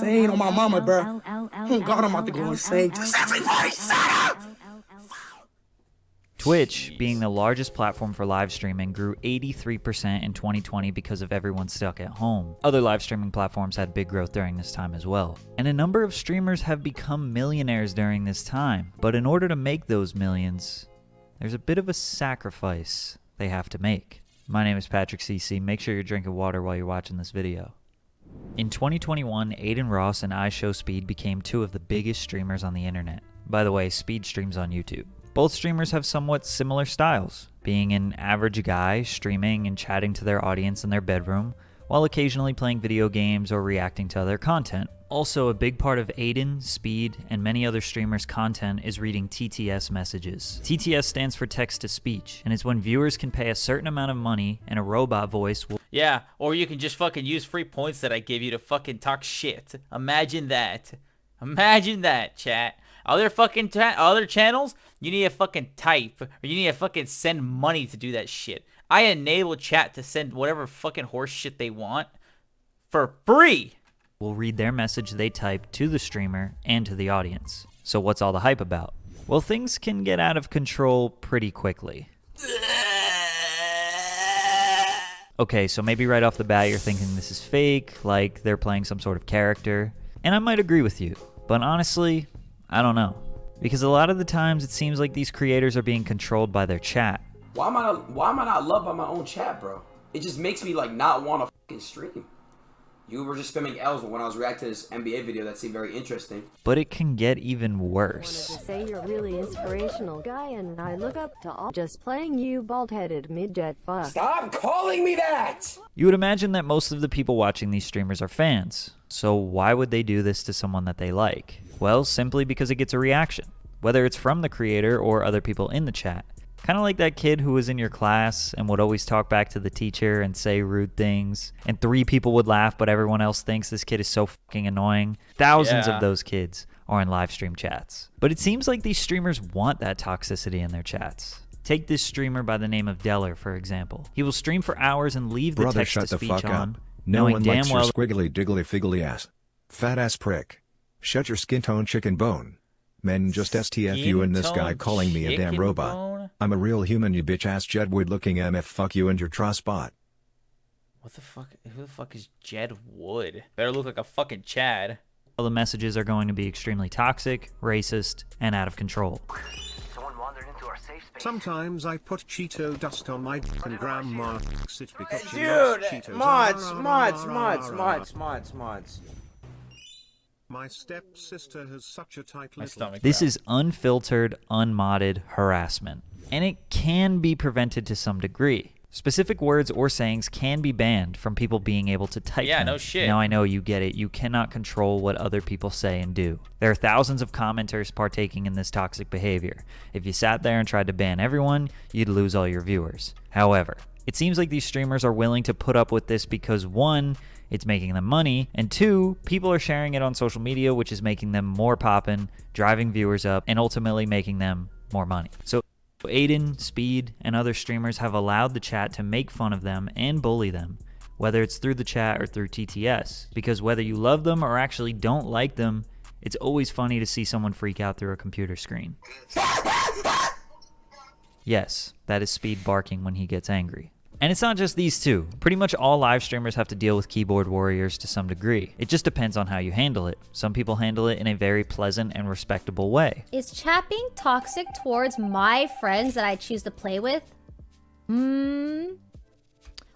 insane on my mama, bro. Oh God, I'm about to go insane. Just everybody shut up! Twitch, being the largest platform for live streaming, grew 83% in 2020 because of everyone stuck at home. Other live streaming platforms had big growth during this time as well. And a number of streamers have become millionaires during this time. But in order to make those millions, there's a bit of a sacrifice they have to make. My name is Patrick CC. Make sure you're drinking water while you're watching this video. In 2021, Aiden Ross and iShowSpeed became two of the biggest streamers on the internet. By the way, Speed streams on YouTube. Both streamers have somewhat similar styles, being an average guy streaming and chatting to their audience in their bedroom, while occasionally playing video games or reacting to other content. Also, a big part of Aiden, Speed, and many other streamers' content is reading TTS messages. TTS stands for text-to-speech, and it's when viewers can pay a certain amount of money and a robot voice will— Yeah, or you can just fucking use free points that I give you to fucking talk shit. Imagine that. Imagine that, chat. Other fucking other channels, you need to fucking type, or you need to fucking send money to do that shit. I enable chat to send whatever fucking horse shit they want for free. will read their message they type to the streamer and to the audience. So what's all the hype about? Well, things can get out of control pretty quickly. Okay, so maybe right off the bat you're thinking this is fake, like they're playing some sort of character. And I might agree with you, but honestly, I don't know. Because a lot of the times it seems like these creators are being controlled by their chat. Why am I not loved by my own chat, bro? It just makes me like not want to fucking stream. You were just spamming L's when I was reacting to this NBA video that seemed very interesting. But it can get even worse. I wanted to say you're a really inspirational guy and I look up to all just playing you bald-headed midget fuck. Stop calling me that! You would imagine that most of the people watching these streamers are fans. So why would they do this to someone that they like? Well, simply because it gets a reaction, whether it's from the creator or other people in the chat. Kind of like that kid who was in your class and would always talk back to the teacher and say rude things, and 3 people would laugh, but everyone else thinks this kid is so fucking annoying. Thousands of those kids are in live stream chats. But it seems like these streamers want that toxicity in their chats. Take this streamer by the name of Deller, for example. He will stream for hours and leave the text-to-speech on, No one damn likes well your squiggly diggly figgly ass. Fat ass prick. Shut your skin tone chicken bone. Men just STF you and this guy calling me a damn robot. Bone? I'm a real human, you bitch ass Jedwood looking MF, fuck you and your Trasdaa. What the fuck? Who the fuck is Jed Wood? Better look like a fucking Chad. all the messages are going to be extremely toxic, racist, and out of control. Sometimes I put Cheeto dust on my and grandma it because she Dude, loves Cheetos. mods. My stepsister has such a tight My little... stomach. This is unfiltered, unmodded harassment, and it can be prevented to some degree. Specific words or sayings can be banned from people being able to type them. No shit. Now I know you get it. You cannot control what other people say and do. There are thousands of commenters partaking in this toxic behavior. If you sat there and tried to ban everyone, you'd lose all your viewers. However, it seems like these streamers are willing to put up with this because 1, it's making them money, and 2, people are sharing it on social media, which is making them more poppin', driving viewers up, and ultimately making them more money. So Aiden, Speed, and other streamers have allowed the chat to make fun of them and bully them, whether it's through the chat or through TTS, because whether you love them or actually don't like them, it's always funny to see someone freak out through a computer screen. Yes, that is Speed barking when he gets angry. And it's not just these two. Pretty much all live streamers have to deal with keyboard warriors to some degree. It just depends on how you handle it. Some people handle it in a very pleasant and respectable way. Is chat being toxic towards my friends that I choose to play with?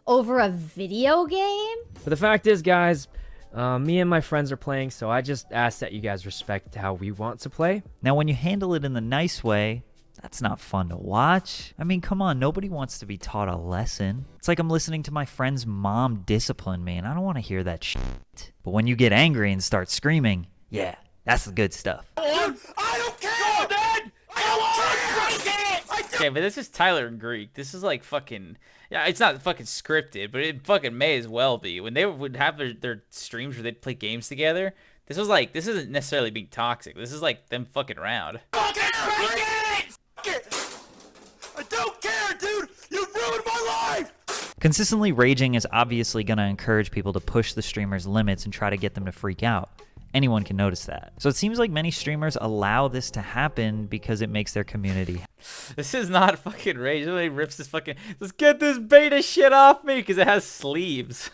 Over a video game? But the fact is, guys, me and my friends are playing, so I just ask that you guys respect how we want to play. Now, when you handle it in the nice way, that's not fun to watch. I mean, come on, nobody wants to be taught a lesson. It's like I'm listening to my friend's mom discipline me, and I don't want to hear that shit. But when you get angry and start screaming, yeah, that's the good stuff. I don't care! Go, Dad! I don't care! Okay, but this is Tyler and Greek. This is like fucking... Yeah, it's not fucking scripted, but it fucking may as well be. When they would have their streams where they'd play games together, this was like... This isn't necessarily being toxic. This is like them fucking around. I don't care, dude! You ruined my life! Consistently raging is obviously going to encourage people to push the streamer's limits and try to get them to freak out. Anyone can notice that. So it seems like many streamers allow this to happen because it makes their community. This is not fucking rage. Somebody rips this fucking. Let's get this beta shit off me because it has sleeves.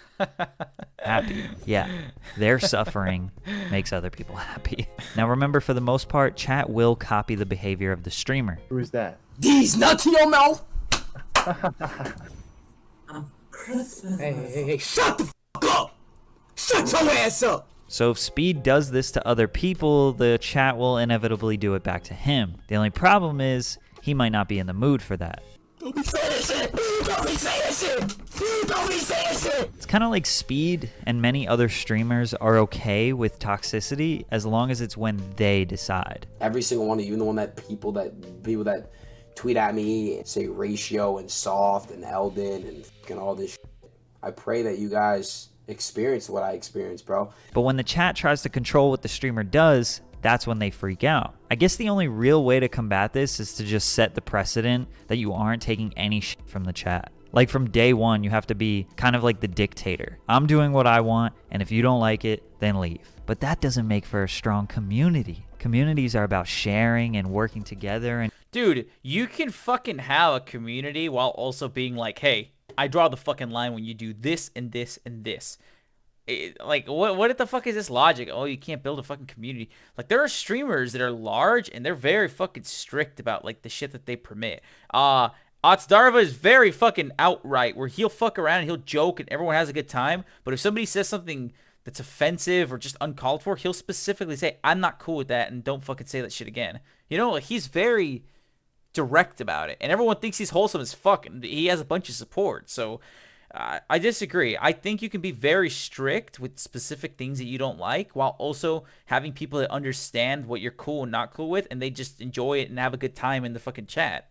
Happy. Yeah, their suffering makes other people happy. Now remember, for the most part, chat will copy the behavior of the streamer. Who is that? These nuts in your mouth. Hey, shut the fuck up! Shut your ass up! So if Speed does this to other people, the chat will inevitably do it back to him. The only problem is, he might not be in the mood for that. Don't be saying shit! Don't be saying shit! Don't be saying shit! It's kind of like Speed and many other streamers are okay with toxicity as long as it's when they decide. Every single one of you, even the one that people that tweet at me and say Ratio and Soft and Eldon and fucking all this shit. I pray that you guys experience what I experienced, bro. But when the chat tries to control what the streamer does, that's when they freak out. I guess the only real way to combat this is to just set the precedent that you aren't taking any shit from the chat. Like from day one, you have to be kind of like the dictator. I'm doing what I want, and if you don't like it, then leave. But that doesn't make for a strong community. Communities are about sharing and working together. And Dude, you can fucking have a community while also being like, hey, I draw the fucking line when you do this and this and this. Like, what the fuck is this logic? Oh, you can't build a fucking community. Like, there are streamers that are large and they're very fucking strict about, like, the shit that they permit. Otsdarva is very fucking outright, where he'll fuck around and he'll joke and everyone has a good time. But if somebody says something that's offensive or just uncalled for, he'll specifically say, I'm not cool with that and don't fucking say that shit again. You know, like, he's very direct about it. And everyone thinks he's wholesome as fuck. And he has a bunch of support. So I disagree. I think you can be very strict with specific things that you don't like while also having people that understand what you're cool and not cool with, and they just enjoy it and have a good time in the fucking chat.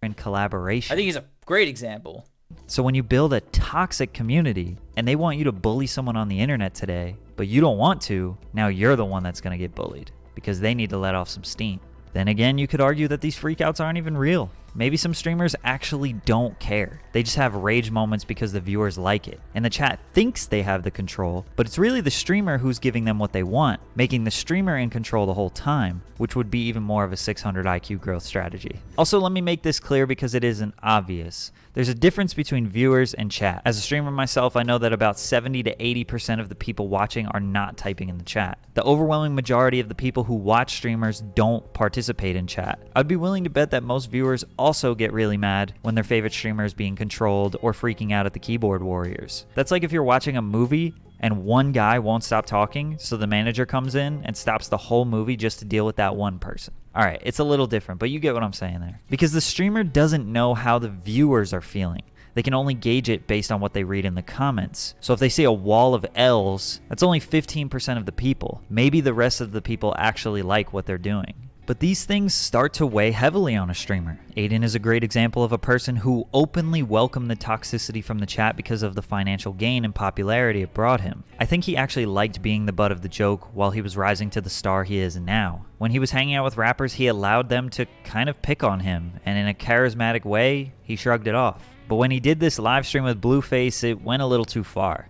and collaboration. I think he's a great example. So when you build a toxic community and they want you to bully someone on the internet today, but you don't want to, now you're the one that's going to get bullied because they need to let off some steam. Then again, you could argue that these freakouts aren't even real. Maybe some streamers actually don't care. They just have rage moments because the viewers like it. And the chat thinks they have the control, but it's really the streamer who's giving them what they want, making the streamer in control the whole time, which would be even more of a 600 IQ growth strategy. Also, let me make this clear because it isn't obvious. There's a difference between viewers and chat. As a streamer myself, I know that about 70 to 80% of the people watching are not typing in the chat. The overwhelming majority of the people who watch streamers don't participate in chat. I'd be willing to bet that most viewers also get really mad when their favorite streamer is being controlled or freaking out at the keyboard warriors. That's like if you're watching a movie and one guy won't stop talking, so the manager comes in and stops the whole movie just to deal with that one person. Alright, it's a little different, but you get what I'm saying there. Because the streamer doesn't know how the viewers are feeling. They can only gauge it based on what they read in the comments. So if they see a wall of L's, that's only 15% of the people. Maybe the rest of the people actually like what they're doing. But these things start to weigh heavily on a streamer. Aiden is a great example of a person who openly welcomed the toxicity from the chat because of the financial gain and popularity it brought him. I think he actually liked being the butt of the joke while he was rising to the star he is now. When he was hanging out with rappers, he allowed them to kind of pick on him, and in a charismatic way, he shrugged it off. But when he did this live stream with Blueface, it went a little too far.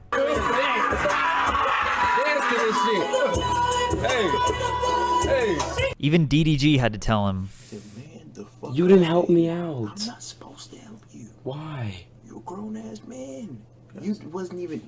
Even DDG had to tell him, "You didn't help me out." I'm not supposed to help you. Why? You're a grown ass man. You wasn't even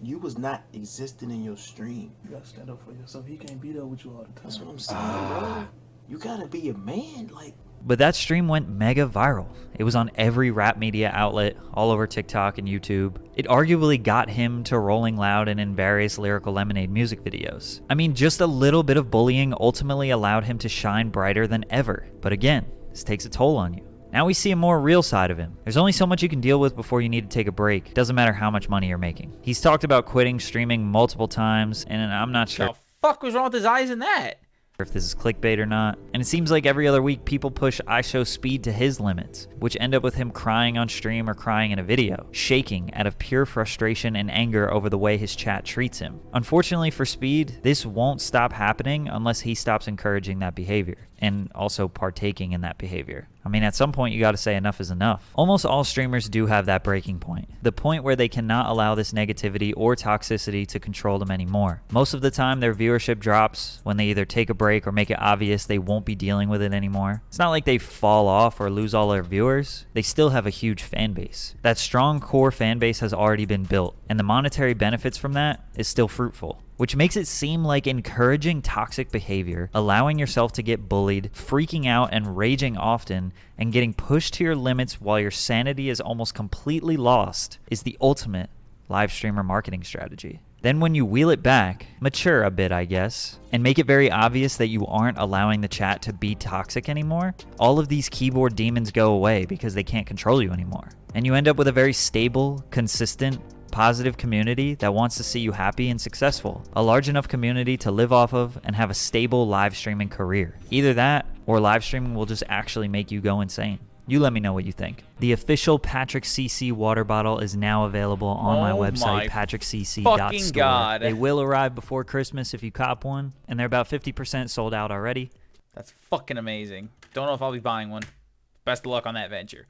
you was not existing in your stream. You gotta stand up for yourself. He can't be there with you all the time. That's what I'm saying, bro. You gotta be a man, like. But that stream went mega viral. It was on every rap media outlet, all over TikTok and YouTube. It arguably got him to Rolling Loud and in various Lyrical Lemonade music videos. I mean, just a little bit of bullying ultimately allowed him to shine brighter than ever. But again, this takes a toll on you. Now we see a more real side of him. There's only so much you can deal with before you need to take a break. Doesn't matter how much money you're making. He's talked about quitting streaming multiple times, and I'm not sure. The fuck was wrong with his eyes in that? If this is clickbait or not. And it seems like every other week people push IShowSpeed to his limits, which end up with him crying on stream or crying in a video, shaking out of pure frustration and anger over the way his chat treats him. Unfortunately for Speed, this won't stop happening unless he stops encouraging that behavior and also partaking in that behavior. I mean, at some point you gotta say enough is enough. Almost all streamers do have that breaking point. The point where they cannot allow this negativity or toxicity to control them anymore. Most of the time their viewership drops when they either take a break or make it obvious they won't be dealing with it anymore. It's not like they fall off or lose all their viewers. They still have a huge fan base. That strong core fan base has already been built, and the monetary benefits from that is still fruitful, which makes it seem like encouraging toxic behavior, allowing yourself to get bullied, freaking out and raging often, and getting pushed to your limits while your sanity is almost completely lost is the ultimate live streamer marketing strategy. Then when you wheel it back, mature a bit I guess, and make it very obvious that you aren't allowing the chat to be toxic anymore, all of these keyboard demons go away because they can't control you anymore. And you end up with a very stable, consistent, positive community that wants to see you happy and successful. A large enough community to live off of and have a stable live streaming career. Either that or live streaming will just actually make you go insane. You let me know what you think. The official Patrick CC water bottle is now available on my website, patrickcc.store. God. They will arrive before Christmas if you cop one, and they're about 50% sold out already. That's fucking amazing. Don't know if I'll be buying one. Best of luck on that venture.